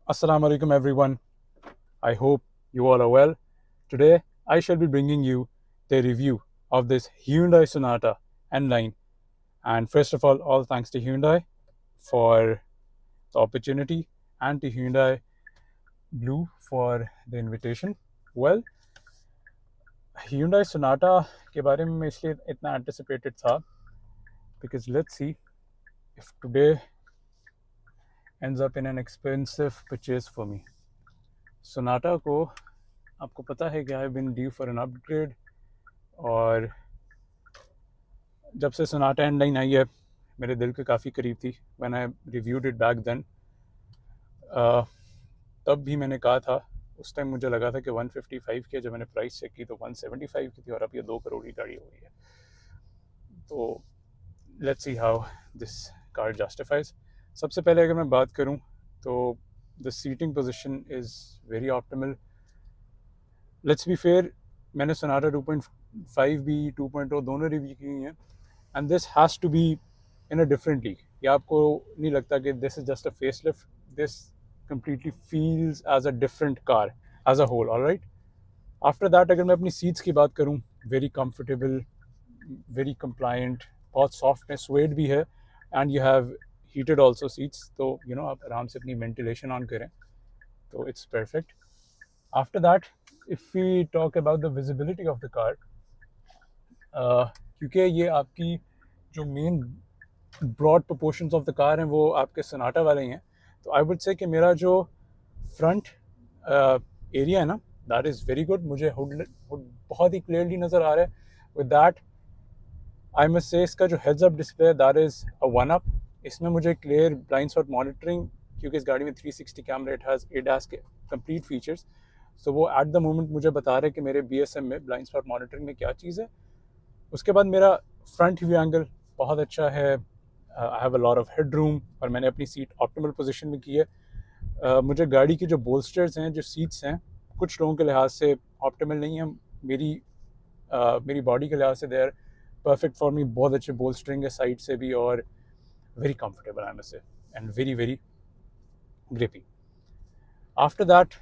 Assalamu alaikum everyone. I hope you all are well. Today I shall be bringing you the review of this Hyundai Sonata N-Line. And first of all thanks to Hyundai for the opportunity and to Hyundai Blue for the invitation. Well, Hyundai Sonata के बारे में मैं इसलिए इतना anticipated था because let's see if today ends up in an expensive purchase for me. Sonata को आपको पता है कि I have been due for an upgrade और जब से सोनाटा एंड लाइन आई है मेरे दिल के काफ़ी करीब थी. When I reviewed it back then तब भी मैंने कहा था, उस टाइम मुझे लगा था कि 155 की, जब मैंने प्राइस चेक की तो 175 की थी और अब ये 2 करोड़ की गाड़ी हो गई है. तो let's see how this car justifies. सबसे पहले अगर मैं बात करूं तो the seating position is very optimal. Let's be fair, मैंने सोनाटा 2.5 भी 2.0 दोनों रिव्यू की हैं and this has to be in a different league. या आपको नहीं लगता कि this is just a face lift? This completely feels as a different car as a whole. All right, after that अगर मैं अपनी सीट्स की बात करूँ, वेरी कंफर्टेबल, वेरी कंप्लायंट, बहुत सॉफ्ट है, स्वेड भी है and you have heated also seats. तो यू नो आप आराम से अपनी वेंटिलेशन ऑन करें तो it's perfect. After that if we talk about the visibility of the car, क्योंकि ये आपकी जो main broad proportions of the car हैं वो आपके सोनाटा वाले ही हैं, तो आई वुड से कि मेरा जो फ्रंट एरिया है ना, दैट इज़ वेरी गुड. मुझे हुड बहुत ही क्लियरली नज़र आ रहा है. विद दैट आई मस्ट से इसका जो heads up display that is a one up. इसमें मुझे क्लियर ब्लाइंड स्पॉट मॉनिटरिंग, क्योंकि इस गाड़ी में 360 कैमरा, इट हैज़ एडास के कंप्लीट फीचर्स. सो वो एट द मोमेंट मुझे बता रहे हैं कि मेरे BSM में ब्लाइंड स्पॉट मॉनिटरिंग में क्या चीज़ है. उसके बाद मेरा फ्रंट व्यू एंगल बहुत अच्छा है. I have a lot of head room और मैंने अपनी सीट ऑप्टिमल पोजीशन में की है. मुझे गाड़ी की जो बोल्स्टर्स हैं, जो सीट्स हैं, कुछ लोगों के लिहाज से ऑप्टिमल नहीं है. मेरी बॉडी के लिहाज से they are perfect for me. बहुत अच्छे बोल्स्टरिंग है साइड से भी और very comfortable I must say and very very grippy. After that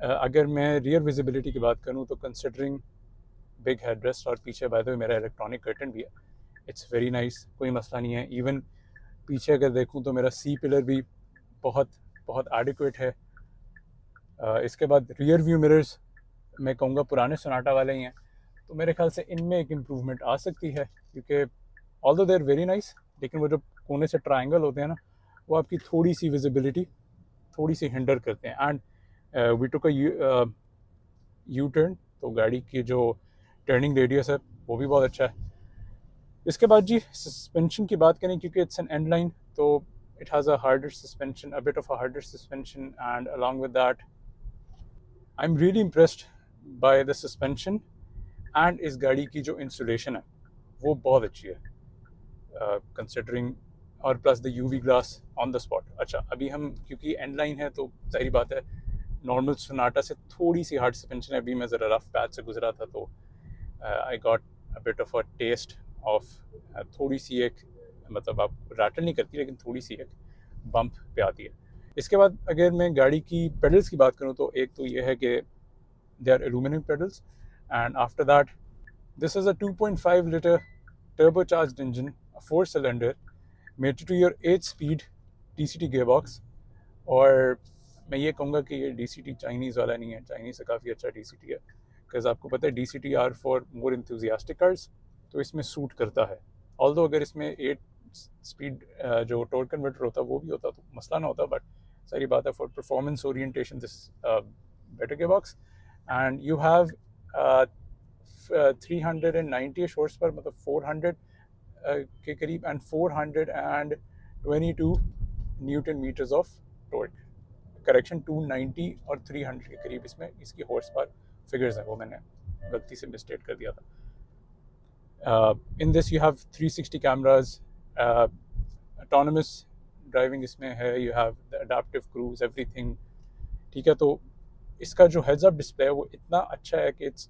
अगर मैं रियर विजिबिलिटी की बात करूँ तो कंसिडरिंग बिग हेडरेस्ट और पीछे बाय द वे मेरा इलेक्ट्रॉनिक कर्टन भी है, इट्स वेरी नाइस, कोई मसला नहीं है. इवन पीछे अगर देखूँ तो मेरा सी पिलर भी बहुत बहुत एडिक्वेट है. इसके बाद रियर व्यू मिरर्स मैं कहूँगा पुराने सोनाटा वाले ही हैं, तो मेरे ख्याल से इनमें एक इम्प्रूवमेंट आ सकती है, क्योंकि although they are very nice, लेकिन वो जो कोने से ट्रायंगल होते हैं ना, वो आपकी थोड़ी सी विजिबिलिटी थोड़ी सी हिंडर करते हैं. And we took a U turn, तो गाड़ी की जो टर्निंग रेडियस है वो भी बहुत अच्छा है. इसके बाद जी सस्पेंशन की बात करें, क्योंकि इट्स एन एंड लाइन, तो it has a harder suspension, a bit of a harder suspension, and along with that I am really impressed by the suspension. And इस गाड़ी की जो इंस्टॉलेशन है वो बहुत अच्छी है कंसिडरिंग, और plus the UV glass on the spot. अच्छा, अभी हम क्योंकि एंड लाइन है तो जाहिर बात है नॉर्मल सोनाटा से थोड़ी सी हार्ड सस्पेंशन है. अभी मैं ज़रा रफ पैच से गुजरा था तो I got a bit of a taste of थोड़ी सी एक, मतलब आप रैटल नहीं करती लेकिन थोड़ी सी एक बम्प पे आती है. इसके बाद अगर मैं गाड़ी की पेडल्स की बात करूँ तो एक तो ये है कि they are aluminium pedals. And after that this is a 2.5 litre turbocharged engine, a 4-cylinder, mated to your 8-speed DCT gearbox. और मैं ये कहूँगा कि ये DCT चाइनीज़ वाला नहीं है, चाइनीज़ से काफ़ी अच्छा DCT है, बिकॉज आपको पता है DCT are for more enthusiastic cars, तो इसमें सूट करता है. ऑल्दो अगर इसमें 8 स्पीड जो टॉर्क कन्वर्टर होता वो भी होता तो मसला ना होता, बट सारी बात है for performance orientation this better gearbox. And you have 390 horse power, मतलब 400 के करीब, and 422 newton metres of torque. Correction, 290 और 300 के करीब इसमें इसकी हॉर्स पावर फिगर्स हैं, वो मैंने गलती से मिस्टेक कर दिया था. In this you have 360 cameras, autonomous driving इसमें है, you have the adaptive cruise, everything ठीक है. तो इसका जो हेड्स अप डिस्प्ले है वो इतना अच्छा है कि it's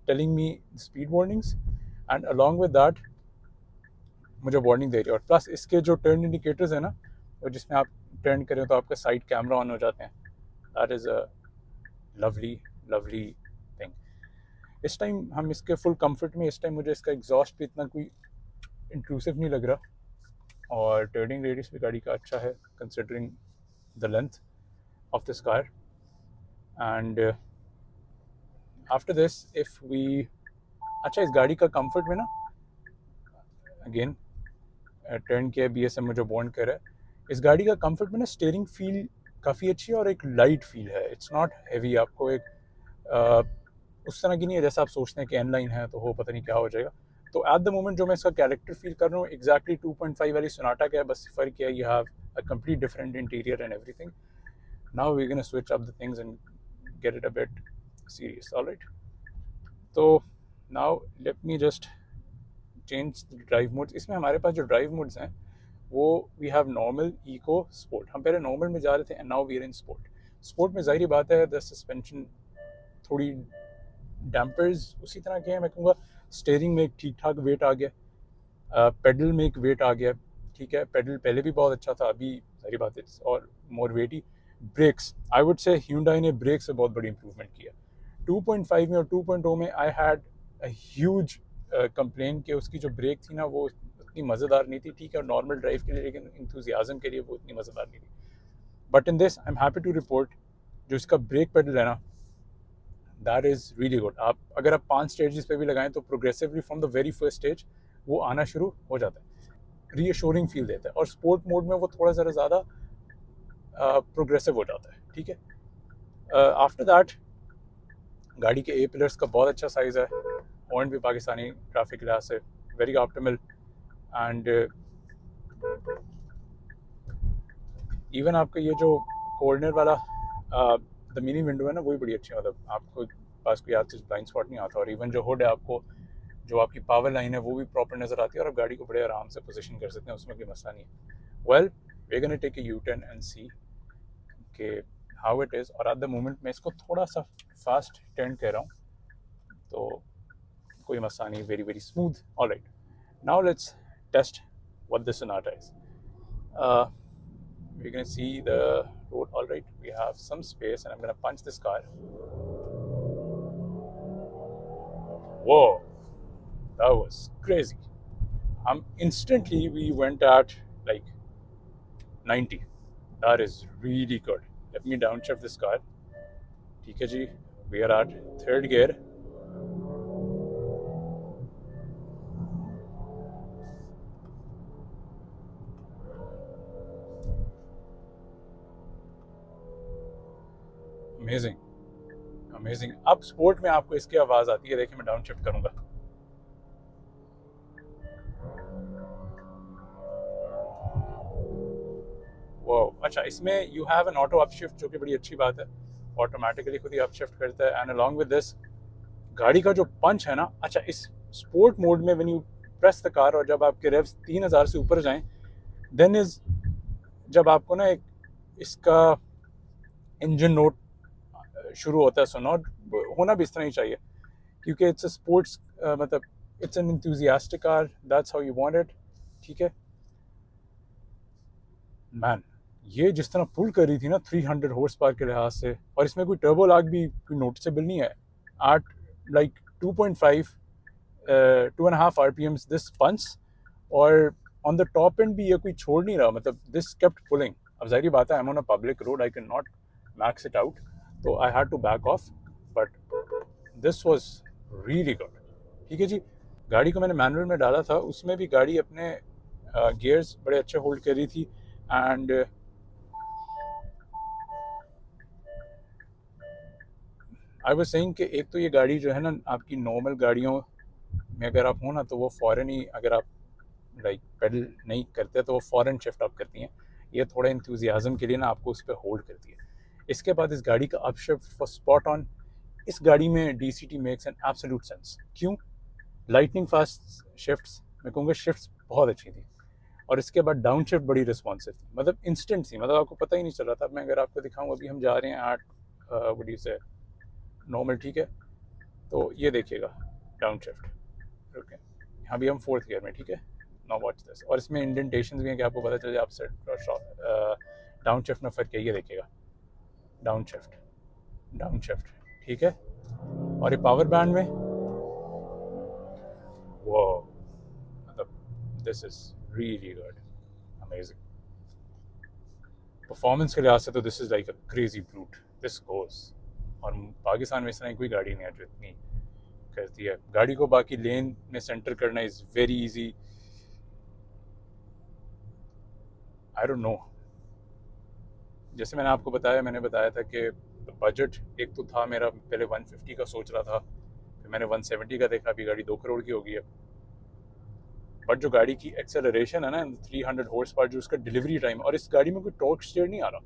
telling me speed warnings, and along with that मुझे वार्निंग दे रही है. और प्लस इसके जो टर्न इंडिकेटर्स है ना, और जिसमें आप टर्न करें तो आपका साइड कैमरा ऑन हो जाते हैं. That is a lovely lovely thing. इस टाइम हम इसके फुल कंफर्ट में. इस टाइम मुझे इसका एग्जॉस्ट भी इतना कोई इंट्रूसिव नहीं लग रहा, और टर्निंग रेडियस भी गाड़ी का अच्छा है considering the length of this car. And after this if we, अच्छा इस गाड़ी का कंफर्ट में ना, अगेन टर्न किया BSM मुझे बॉन्ड कर रहा है. इस गाड़ी का कंफर्ट में ना स्टीयरिंग फील काफ़ी अच्छी है और एक लाइट फील है. It's not heavy. आपको एक उस तरह की नहीं है जैसा आप सोचते हैं कि एन लाइन है तो हो पता नहीं क्या हो जाएगा. तो एट द मोमेंट जो मैं इसका कैरेक्टर फील कर रहा हूँ एग्जैक्टली 2.5 वाली सोनाटा का है, बस फ़र्क है you have a complete different interior and everything. Now we gonna switch up the things and get it a bit serious. Alright, तो now let me just change drive modes. इसमें हमारे पास जो ड्राइव मोड्स हैं वो we have normal, eco, sport. हम पहले normal में जा रहे थे and now we are in sport. Sport में ज़ाहिर बात है द सस्पेंशन थोड़ी डैम्पर्स उसी तरह के हैं. मैं कहूँगा स्टीयरिंग में एक ठीक ठाक वेट आ गया, पेडल में एक वेट आ गया. ठीक है, पेडल पहले भी बहुत अच्छा था, अभी सारी बात है और more weighty. Brakes, I would say Hyundai ने ब्रेक्स से बहुत बड़ी इंप्रूवमेंट किया. 2.5 में और 2.0 में I had a huge complain कि उसकी जो ब्रेक थी ना वो उतनी मज़ेदार नहीं थी. ठीक है, नॉर्मल ड्राइव के लिए, लेकिन इंथुजियाज़म के लिए वो इतनी मज़ेदार नहीं थी. But in this I am happy to report जो इसका ब्रेक पेडल है ना, दैट इज़ रियली गुड. आप अगर आप 5 स्टेजेस पे भी लगाएं तो progressively from the very first stage वो आना शुरू हो जाता है. रीअश्योरिंग फील देता है. और स्पोर्ट मोड में वो थोड़ा ज़रा ज़्यादा प्रोग्रेसिव हो जाता है. ठीक है, आफ्टर दैट गाड़ी के पिलर्स का बहुत अच्छा साइज़ है. हॉर्न भी पाकिस्तानी ट्रैफिक लिहाज से वेरी ऑप्टिमल. एंड इवन आपका ये जो कॉर्नर वाला द मिनी विंडो है ना वो भी बड़ी अच्छी है. मतलब आपको पास कोई आज ब्लाइंड स्पॉट नहीं आता. और इवन जो हुड है आपको, जो आपकी पावर लाइन है वो भी प्रॉपर नज़र आती है और आप गाड़ी को बड़े आराम से पोजीशन कर सकते हैं, उसमें कोई मसला नहीं है. Well, we gonna take a U turn and see कि हाउ इट इज़. और एट द मोमेंट मैं इसको थोड़ा सा फास्ट टर्न कर रहा हूँ तो कोई मसला नहीं, very very smooth. Alright, now let's test what the Sonata is. we're going to see the road. All right, we have some space and I'm going to punch this car. Whoa, that was crazy. Instantly we went at like 90. That is really good. Let me downshift this car. ठीक है जी, we are at third gear. Amazing amazing. अब sport में आपको इसकी आवाज़ आती है. देखिए मैं डाउन शिफ्ट करूँगा. वो अच्छा, इसमें you have an auto up shift जो कि बड़ी अच्छी बात है. ऑटोमेटिकली खुद ही अप शिफ्ट करता है. एंड अलॉन्ग विद दिस गाड़ी का जो पंच है ना, अच्छा इस स्पोर्ट मोड में when you press the car और जब आपके रेव्स 3000 से ऊपर जाएं देन इज जब आपको ना एक इसका इंजन नोट शुरू होता है. सो नॉट होना भी इस तरह ही चाहिए क्योंकि इट्स अ स्पोर्ट्स, मतलब it's an enthusiastic car. That's how you want it. ठीक है मैन, ये जिस तरह पुल कर रही थी ना 300 हॉर्स पावर के लिहाज से, और इसमें कोई टर्बो लाग भी कोई नोटिसेबल नहीं है. एट लाइक 2.5 2.5 RPMs दिस पंच, और ऑन द टॉप एंड भी ये कोई छोड़ नहीं रहा. मतलब दिस केप्ट पुलिंग. अब जाहिर बात है I am on a public road, I can not max it out, तो I had to back off. But this was really good. ठीक है जी, गाड़ी को मैंने मैनुअल में डाला था, उसमें भी गाड़ी अपने गियर्स बड़े अच्छे होल्ड कर रही थी. एंड आई वाज सेइंग कि एक तो ये गाड़ी जो है ना आपकी नॉर्मल गाड़ियों में अगर आप हो ना तो वो फ़ौरन ही, अगर आप लाइक पेडल नहीं करते तो वो फ़ौरन शिफ्ट अप करती हैं. ये थोड़ा इंथुजियाज़म के लिए ना आपको उस पर होल्ड करती है. इसके बाद इस गाड़ी का up shift for spot on. इस गाड़ी में DCT makes an absolute sense. क्यों? लाइटनिंग फास्ट शिफ्ट्स, मैं कहूँगा शिफ्ट्स बहुत अच्छी थी. और इसके बाद डाउन शिफ्ट बड़ी रिस्पॉन्सिव थी, मतलब इंस्टेंट थी. मतलब आपको पता ही नहीं चल रहा था. मैं अगर आपको दिखाऊँ, अभी हम जा रहे हैं 8 से नॉर्मल. ठीक है, तो ये देखिएगा डाउन शिफ्ट. ओके, यहाँ भी हम 4th गियर में. ठीक है, नाउ वॉच दिस. और इसमें इंडेंटेशंस भी हैं कि आपको पता चल जाए आप सेट डाउन शिफ्ट में फ़र्क ये देखिएगा, डाउन शिफ्ट, ठीक है। और ये पावर बैंड में वो मतलब this is really good, amazing. Performance के लिहाज से तो this is like a crazy brute, this goes. और पाकिस्तान में इस तरह की कोई गाड़ी नहीं है जो इतनी करती है गाड़ी को। बाकी लेन में सेंटर करना is very easy, I don't no. जैसे मैंने आपको बताया, मैंने बताया था कि बजट एक तो था मेरा, पहले 150 का सोच रहा था, फिर मैंने 170 का देखा, अभी गाड़ी 2 करोड़ की हो गई है। बट जो गाड़ी की एक्सेलरेशन है ना, 300 हॉर्स पावर, जो उसका डिलीवरी टाइम, और इस गाड़ी में कोई टॉर्क स्टेयर नहीं आ रहा।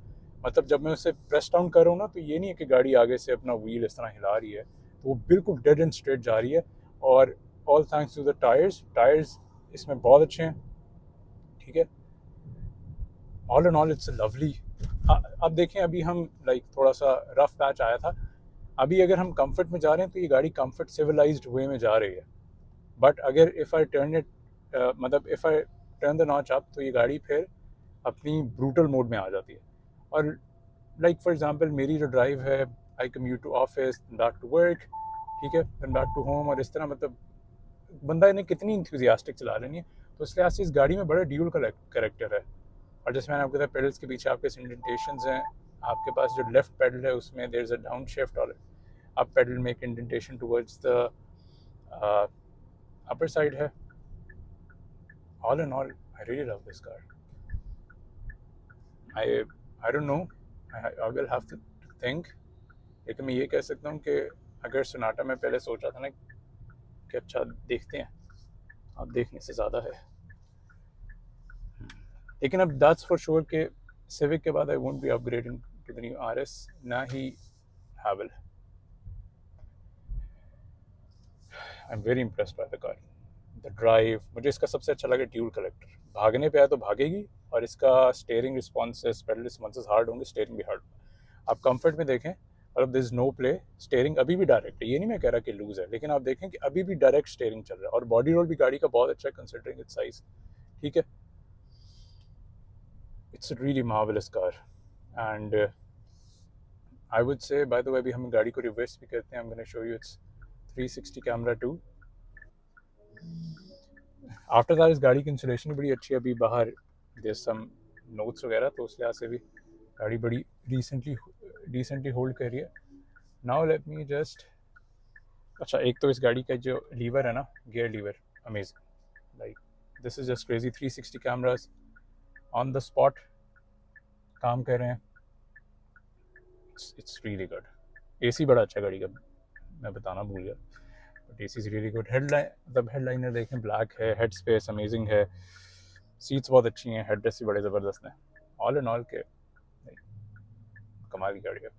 मतलब जब मैं उसे प्रेस डाउन कर रहा हूँ ना, तो ये नहीं है कि गाड़ी आगे से अपना व्हील इस तरह हिला रही है, तो वो बिल्कुल डेड एंड स्ट्रेट जा रही है। और all thanks to the tyres इसमें बहुत अच्छे हैं, ठीक है। All and all it's lovely. अब देखें, अभी हम लाइक थोड़ा सा रफ पैच आया था, अभी अगर हम कंफर्ट में जा रहे हैं तो ये गाड़ी कंफर्ट सिविलाइज्ड वे में जा रही है। बट अगर इफ़ आई टर्न इट मतलब if I turn the notch up, तो ये गाड़ी फिर अपनी ब्रूटल मोड में आ जाती है। और लाइक फॉर एग्जांपल मेरी जो ड्राइव है, I commute to office, back to work, ठीक है, देन बैक टू होम, और इस तरह मतलब बंदा इन्हें कितनी इंथुजियास्टिक चला लेनी है। तो इस लिहाज से इस गाड़ी में बड़ा ड्यूल का करेक्टर है। और जैसे मैंने आपको बताया, पेडल्स के पीछे आपके इंडेंटेशंस हैं, आपके पास जो लेफ्ट पेडल है उसमें there is a down shift, और अप पेडल में एक indentation towards the upper side है। All in all I really love this car. I don't know, I will have to think. लेकिन मैं ये कह सकता हूँ कि अगर सोनाटा में पहले सोचा था ना कि अच्छा देखते हैं, अब देखने से ज़्यादा है। लेकिन अब दैट्स फॉर श्योर कि सिविक के बाद I won't be upgrading to the new RS, ना ही Haval. I am very impressed by the car, the drive. मुझे इसका सबसे अच्छा लगा ड्यूल कलेक्टर, भागने पे आया तो भागेगी, और इसका steering responses, pedal responses hard होंगे, स्टेयरिंग भी हार्ड। आप कंफर्ट में देखें, और अब दिस नो प्ले, स्टेयरिंग अभी भी डायरेक्ट है, ये नहीं मैं कह रहा कि लूज है, लेकिन आप देखें कि अभी भी डायरेक्ट स्टेयरिंग चल रहा है, और बॉडी रोल भी गाड़ी का बहुत अच्छा है कंसिडरिंग इट्स साइज, ठीक है। It's a really marvellous car. And I would say, by the way, अभी हम गाड़ी को रिवर्स भी करते हैं, I am gonna show you its 360 camera too. After that इस गाड़ी की इंसुलेशन भी बड़ी अच्छी है, अभी बाहर देयर सम नोट्स वगैरह, तो उस लिहाज से भी गाड़ी बड़ी डिसेंटली होल्ड कर रही है। नाउ लेट मी जस्ट, अच्छा एक तो इस गाड़ी का जो लीवर है ना, gear lever, amazing, like this is just crazy. 360 cameras on the spot काम कर रहे हैं, इट्स रियली गुड। एसी बड़ा अच्छा गाड़ी का, मैं बताना भूल गया, but AC is really good. Headliner देखें, ब्लैक है, हेड स्पेस अमेजिंग है, सीट्स बहुत अच्छी हैं, हेड रेस्ट भी बड़े ज़बरदस्त हैं। ऑल इन ऑल के कमाल की गाड़ी है।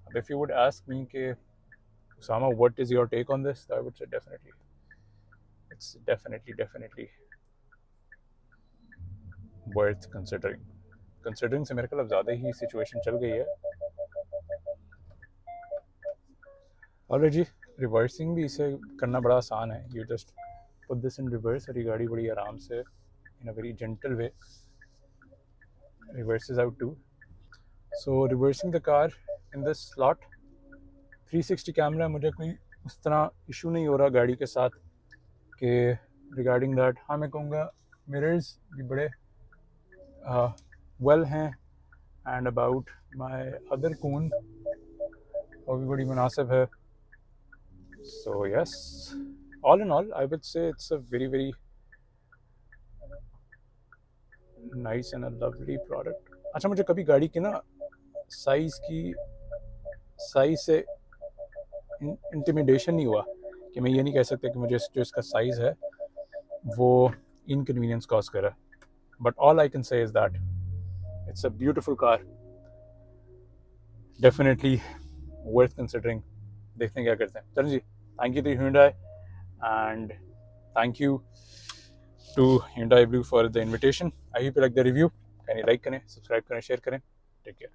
अब if you would ask me कि Usama, what is your take on this? I would say definitely, it's definitely worth considering. Considering से मेरे ख्याल अब ज़्यादा ही सिचुएशन चल गई है। और जी रिवर्सिंग भी इसे करना बड़ा आसान है, you just put this in reverse, और ये गाड़ी बड़ी आराम से in a very gentle way reverses out too. So reversing the car in this slot, 360 camera, मुझे कोई उस तरह इशू नहीं हो रहा गाड़ी के साथ कि रिगार्डिंग दैट। हाँ मैं कहूँगा मिरर्स भी बड़े वेल हैं, एंड अबाउट माई अदर कून वो भी बड़ी मुनासिब है। So yes, all in all I would से it's a very nice and a lovely product. अच्छा मुझे कभी गाड़ी की ना साइज़ से इंटिमिडेशन नहीं हुआ, कि मैं ये नहीं कह सकता कि मुझे जो इसका साइज़ है वो इनकन्वीनियंस कॉज कर रहा है। But all I can say is that it's a beautiful car, definitely worth कंसिडरिंग। देखते हैं क्या करते हैं। चलो जी, thank you to Hyundai, and thank you to Hyundai Blue for the invitation. I hope you like the review. Can you like करें, subscribe करें, शेयर करें। Take care.